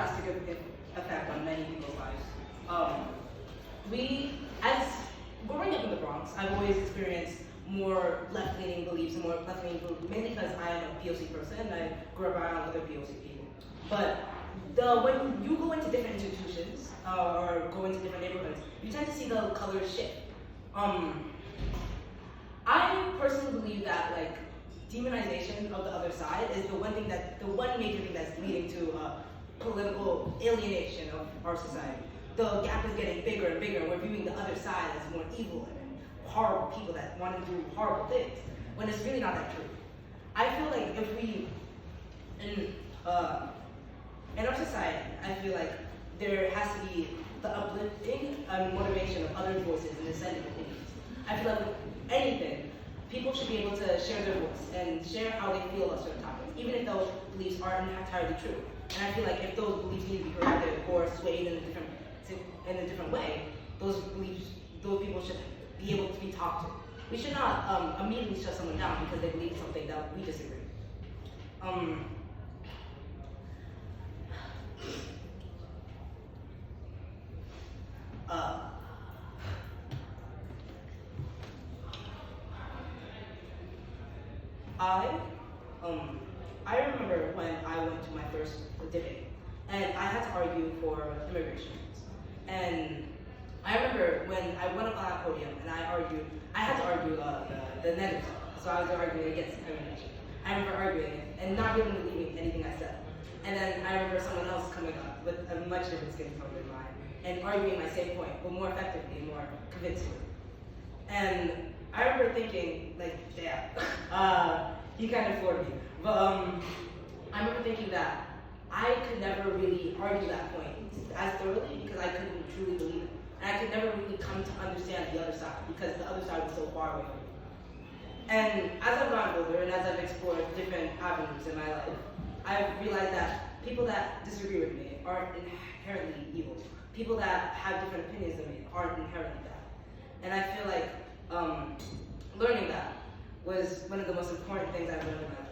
has significant effect on many people's lives. As growing up in the Bronx, I've always experienced more left-leaning beliefs and more left-leaning beliefs, mainly because I'm a POC person and I grew up around other POC people. But when you go into different institutions or go into different neighborhoods, you tend to see the colors shift. I personally believe that like demonization of the other side is the one major thing that's leading to political alienation of our society. The gap is getting bigger and bigger, and we're viewing the other side as more evil and horrible people that want to do horrible things, when it's really not that true. I feel like if we, in our society, I feel like there has to be the uplifting and motivation of other voices and dissenting opinions. I feel like with anything, people should be able to share their voice and share how they feel about certain topics, even if those beliefs aren't entirely true. And I feel like if those beliefs need to be corrected or swayed in a different way, those people should be able to be talked to. We should not immediately shut someone down because they believe something that we disagree. I remember when I went to my first debate, and I had to argue for immigration. And I remember when I went up on that podium and I had to argue the negative stuff. So I was arguing against immigration. I remember arguing it and not really believing anything I said. And then I remember someone else coming up with a much different skin tone than mine and arguing my same point, but more effectively and more convincingly. And I remember thinking, like, damn, he kind of floored me. But I remember thinking that I could never really argue that point as thoroughly because I couldn't truly believe it. And I could never really come to understand the other side because the other side was so far away from me. And as I've gotten older and as I've explored different avenues in my life, I've realized that people that disagree with me aren't inherently evil. People that have different opinions than me aren't inherently bad. And I feel like learning that was one of the most important things I've learned in my life.